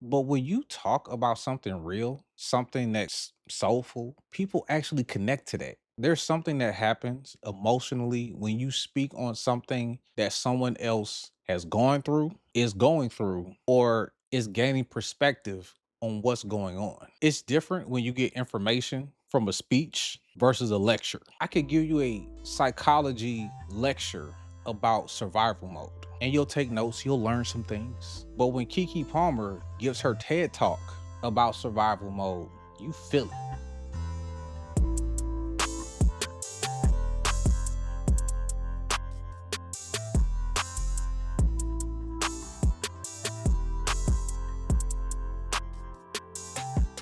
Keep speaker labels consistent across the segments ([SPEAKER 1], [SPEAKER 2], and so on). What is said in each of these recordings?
[SPEAKER 1] But when you talk about something real, something that's soulful, people actually connect to that. There's something that happens emotionally when you speak on something that someone else has gone through, is going through, or is gaining perspective on what's going on. It's different when you get information from a speech versus a lecture. I could give you a psychology lecture about survival mode. And you'll take notes, you'll learn some things. But when Kiki Palmer gives her TED talk about survival mode, you feel it.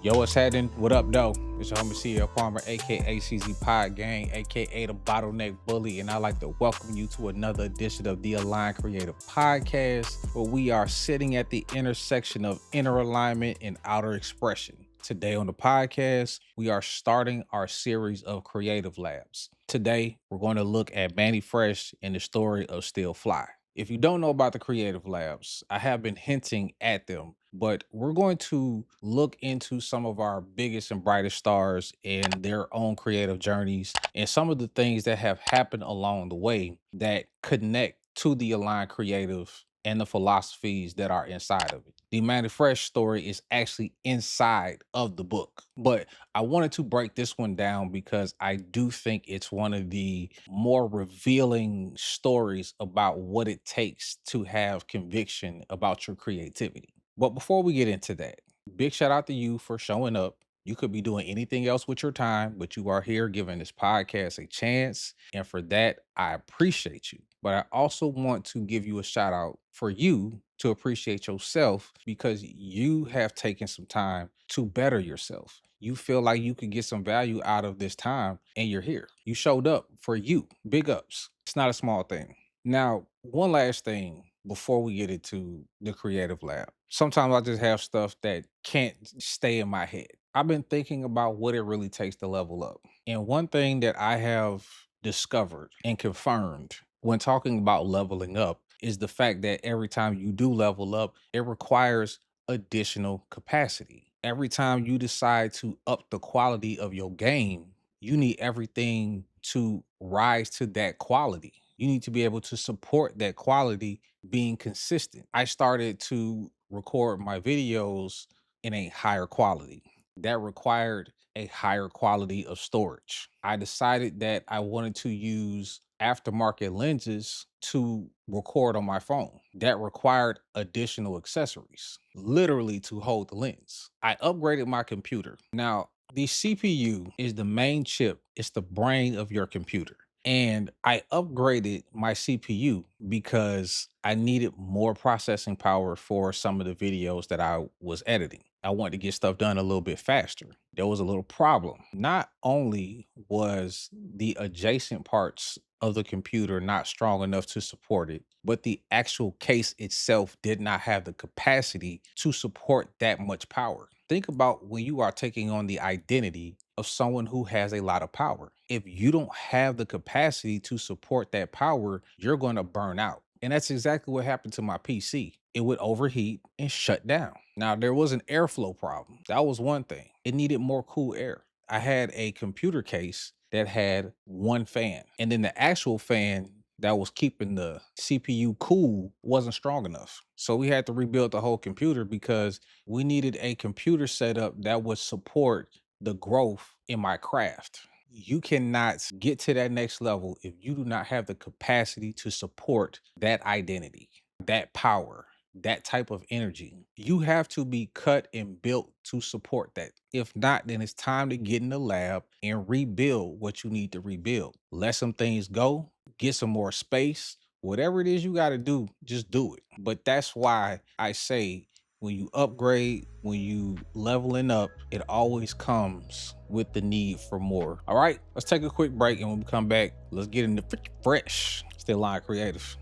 [SPEAKER 1] Yo, what's happening? What up, though? It's your homie CL Palmer, aka CZ Pod Gang, aka the Bottleneck Bully, and I'd like to welcome you to another edition of the Align Creative Podcast, where we are sitting at the intersection of inner alignment and outer expression. Today on the podcast, we are starting our series of creative labs. Today, we're going to look at Mannie Fresh and the story of Still Fly. If you don't know about the creative labs, I have been hinting at them, but we're going to look into some of our biggest and brightest stars and their own creative journeys and some of the things that have happened along the way that connect to the Aligned Creative and the philosophies that are inside of it. The Mannie Fresh story is actually inside of the book, but I wanted to break this one down because I do think it's one of the more revealing stories about what it takes to have conviction about your creativity. But before we get into that, big shout out to you for showing up. You could be doing anything else with your time, but you are here giving this podcast a chance. And for that, I appreciate you. But I also want to give you a shout out for you to appreciate yourself because you have taken some time to better yourself. You feel like you could get some value out of this time and you're here. You showed up for you. Big ups. It's not a small thing. Now, one last thing before we get into the creative lab. Sometimes I just have stuff that can't stay in my head. I've been thinking about what it really takes to level up. And one thing that I have discovered and confirmed when talking about leveling up is the fact that every time you do level up, it requires additional capacity. Every time you decide to up the quality of your game, you need everything to rise to that quality. You need to be able to support that quality being consistent. I started to record my videos in a higher quality. That required a higher quality of storage. I decided that I wanted to use aftermarket lenses to record on my phone. That required additional accessories, literally to hold the lens. I upgraded my computer. Now, the CPU is the main chip, it's the brain of your computer. And I upgraded my CPU because I needed more processing power for some of the videos that I was editing. I wanted to get stuff done a little bit faster. There was a little problem. Not only was the adjacent parts of the computer not strong enough to support it, but the actual case itself did not have the capacity to support that much power. Think about when you are taking on the identity of someone who has a lot of power. If you don't have the capacity to support that power, you're going to burn out. And that's exactly what happened to my PC. It would overheat and shut down. Now, there was an airflow problem. That was one thing. It needed more cool air. I had a computer case that had one fan, and then the actual fan that was keeping the CPU cool wasn't strong enough. So we had to rebuild the whole computer because we needed a computer setup that would support the growth in my craft. You cannot get to that next level if you do not have the capacity to support that identity, that power, that type of energy. You have to be cut and built to support that. If not, then it's time to get in the lab and rebuild what you need to rebuild. Let some things go, get some more space. Whatever it is you got to do, just do it. But that's why I say when you upgrade, when you leveling up, it always comes with the need for more. All right, let's take a quick break. And when we come back, let's get into fresh. Still line creative.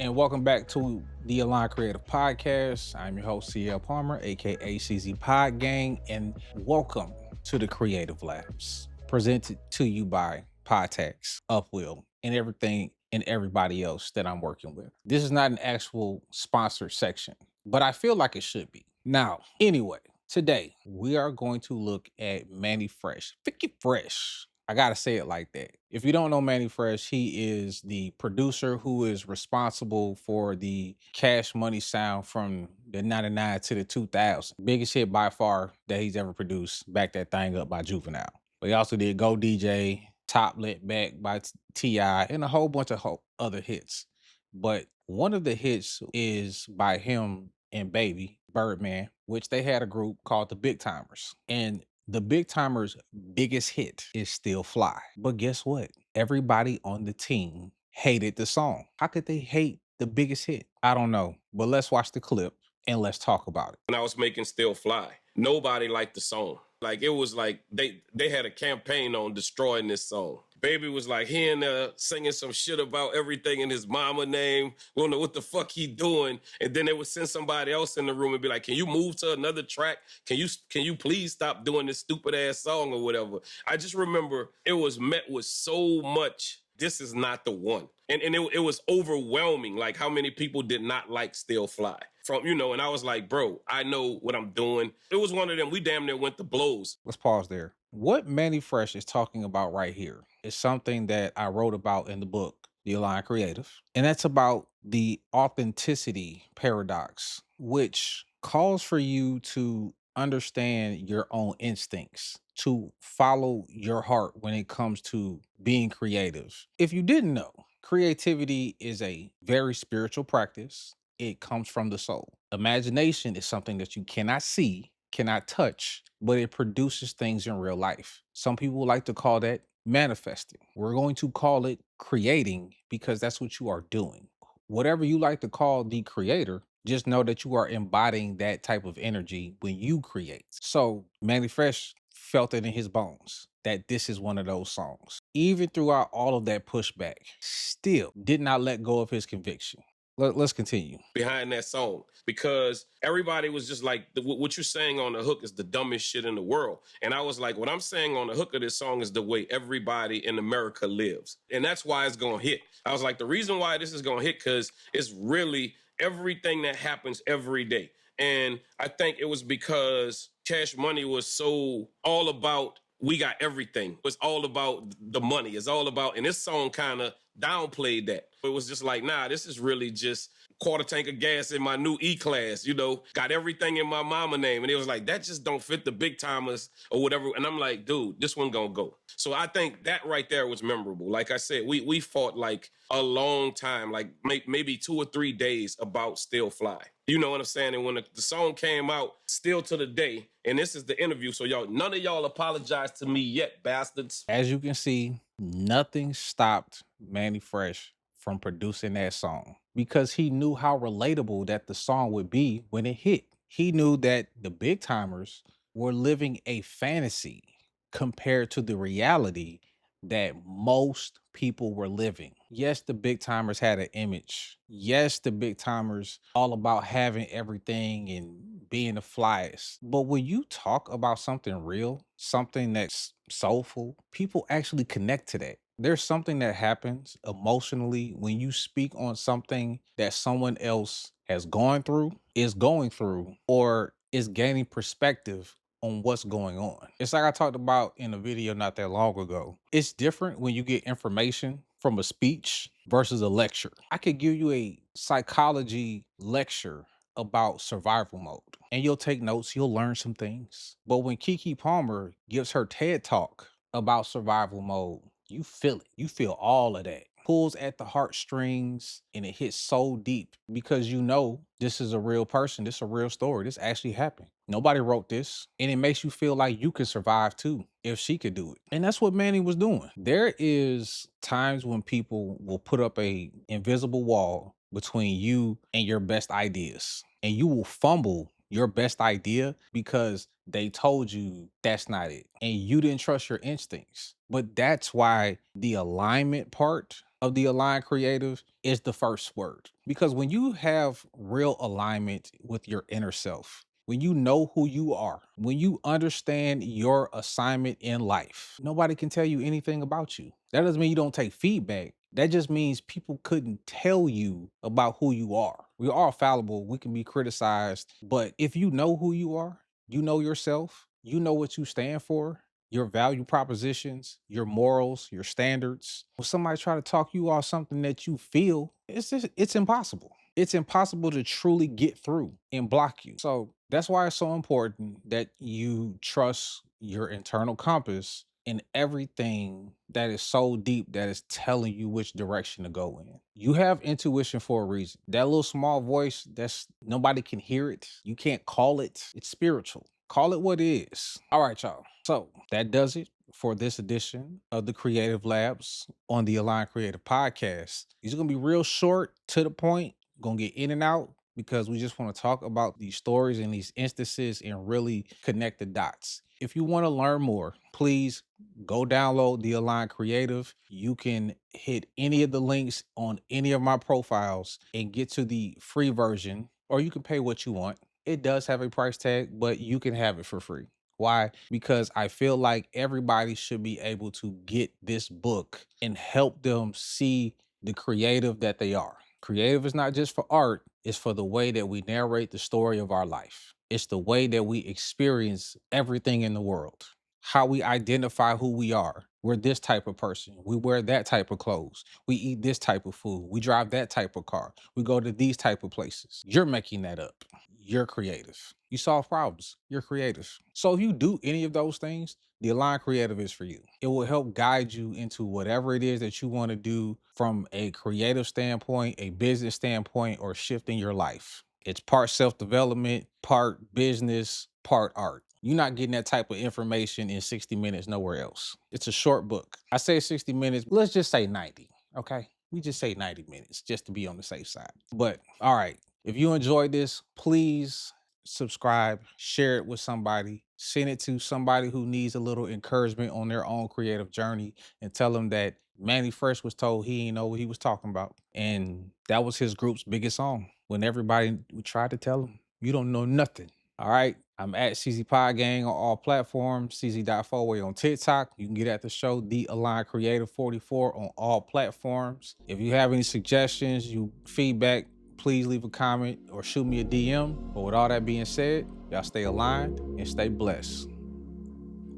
[SPEAKER 1] And welcome back to the Align Creative Podcast. I'm your host, CL Palmer, aka CZ Pod Gang, and welcome to the Creative Labs, presented to you by Podtax, Upwill, and everything and everybody else that I'm working with. This is not an actual sponsored section, but I feel like it should be. Now, anyway, today we are going to look at Mannie Fresh. Vicky Fresh. I gotta say it like that. If you don't know Mannie Fresh, he is the producer who is responsible for the Cash Money sound from the 99 to the 2000. Biggest hit by far that he's ever produced. Back that thing up by Juvenile. But he also did Go DJ, Top Lit Back by T.I., and a whole bunch of other hits. But one of the hits is by him and Baby, Birdman, which they had a group called the Big Timers. And the Big Timers' biggest hit is Still Fly. But guess what? Everybody on the team hated the song. How could they hate the biggest hit? I don't know. But let's watch the clip and let's talk about it.
[SPEAKER 2] When I was making Still Fly, nobody liked the song. Like, it was like they had a campaign on destroying this song. Baby was like, he in there singing some shit about everything in his mama name. We don't know what the fuck he doing. And then they would send somebody else in the room and be like, can you move to another track? Can you please stop doing this stupid ass song or whatever? I just remember it was met with so much, this is not the one. And it was overwhelming, like how many people did not like Still Fly. And I was like, bro, I know what I'm doing. It was one of them, we damn near went to blows.
[SPEAKER 1] Let's pause there. What Mannie Fresh is talking about right here is something that I wrote about in the book, The Align Creative. And that's about the authenticity paradox, which calls for you to understand your own instincts, to follow your heart when it comes to being creative. If you didn't know, creativity is a very spiritual practice. It comes from the soul. Imagination is something that you cannot see, cannot touch, but it produces things in real life. Some people like to call that manifesting. We're going to call it creating because that's what you are doing. Whatever you like to call the creator, just know that you are embodying that type of energy when you create. So Mannie Fresh felt it in his bones that this is one of those songs. Even throughout all of that pushback, still did not let go of his conviction. Let's continue.
[SPEAKER 2] Behind that song, because everybody was just like, what you're saying on the hook is the dumbest shit in the world. And I was like, what I'm saying on the hook of this song is the way everybody in America lives. And that's why it's going to hit. I was like, the reason why this is going to hit, because it's really everything that happens every day. And I think it was because Cash Money was so all about, we got everything. It's all about the money. It's all about, and this song kind of downplayed that. It was just like, nah, this is really just quarter tank of gas in my new E-Class, got everything in my mama name. And it was like, that just don't fit the Big Timers or whatever. And I'm like, dude, this one gonna go. So I think that right there was memorable. Like I said, we fought like a long time, like maybe 2 or 3 days about Still Fly. You know what I'm saying? And when the song came out, still to the day, and this is the interview, so y'all, none of y'all apologize to me yet, bastards.
[SPEAKER 1] As you can see, nothing stopped Mannie Fresh from producing that song because he knew how relatable that the song would be when it hit. He knew that the Big Timers were living a fantasy compared to the reality that most people were living. Yes, the Big Timers had an image. Yes, the Big Timers all about having everything and being the flyest. But when you talk about something real, something that's soulful, people actually connect to that. There's something that happens emotionally when you speak on something that someone else has gone through, is going through, or is gaining perspective on what's going on. It's like I talked about in a video not that long ago. It's different when you get information from a speech versus a lecture. I could give you a psychology lecture about survival mode and you'll take notes, you'll learn some things. But when Keke Palmer gives her TED talk about survival mode, you feel it. You feel all of that. Pulls at the heartstrings and it hits so deep because you know this is a real person. This is a real story. This actually happened. Nobody wrote this. And it makes you feel like you could survive too if she could do it. And that's what Mannie was doing. There is times when people will put up a invisible wall between you and your best ideas. And you will fumble your best idea because they told you that's not it. And you didn't trust your instincts. But that's why the alignment part of the Align Creative is the first word. Because when you have real alignment with your inner self, when you know who you are, when you understand your assignment in life, nobody can tell you anything about you. That doesn't mean you don't take feedback. That just means people couldn't tell you about who you are. We are all fallible. We can be criticized. But if you know who you are, you know yourself, you know what you stand for, your value propositions, your morals, your standards. When somebody try to talk you off something that you feel, it's impossible. It's impossible to truly get through and block you. So that's why it's so important that you trust your internal compass in everything that is so deep that is telling you which direction to go in. You have intuition for a reason. That little small voice, that's nobody can hear it. You can't call it. It's spiritual. Call it what it is. All right, y'all. So that does it for this edition of the Creative Labs on the Align Creative Podcast. These are gonna be real short, to the point, gonna get in and out because we just want to talk about these stories and these instances and really connect the dots. If you want to learn more, please go download the Align Creative. You can hit any of the links on any of my profiles and get to the free version, or you can pay what you want. It does have a price tag, but you can have it for free. Why? Because I feel like everybody should be able to get this book and help them see the creative that they are. Creative is not just for art, it's for the way that we narrate the story of our life. It's the way that we experience everything in the world, how we identify who we are. We're this type of person. We wear that type of clothes. We eat this type of food. We drive that type of car. We go to these type of places. You're making that up. You're creative. You solve problems. You're creative. So if you do any of those things, the Align Creative is for you. It will help guide you into whatever it is that you want to do from a creative standpoint, a business standpoint, or shifting your life. It's part self-development, part business, part art. You're not getting that type of information in 60 minutes nowhere else. It's a short book. I say 60 minutes, let's just say 90, okay? We just say 90 minutes just to be on the safe side. But all right, if you enjoyed this, please subscribe, share it with somebody, send it to somebody who needs a little encouragement on their own creative journey, and tell them that Mannie Fresh was told he didn't know what he was talking about. And that was his group's biggest song. When everybody we tried to tell him, you don't know nothing. All right. I'm at CZ Pod Gang on all platforms, CZ.Forway on TikTok. You can get at the show, The Align Creative 44 on all platforms. If you have any suggestions, you feedback, please leave a comment or shoot me a DM. But with all that being said, y'all stay aligned and stay blessed.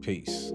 [SPEAKER 1] Peace.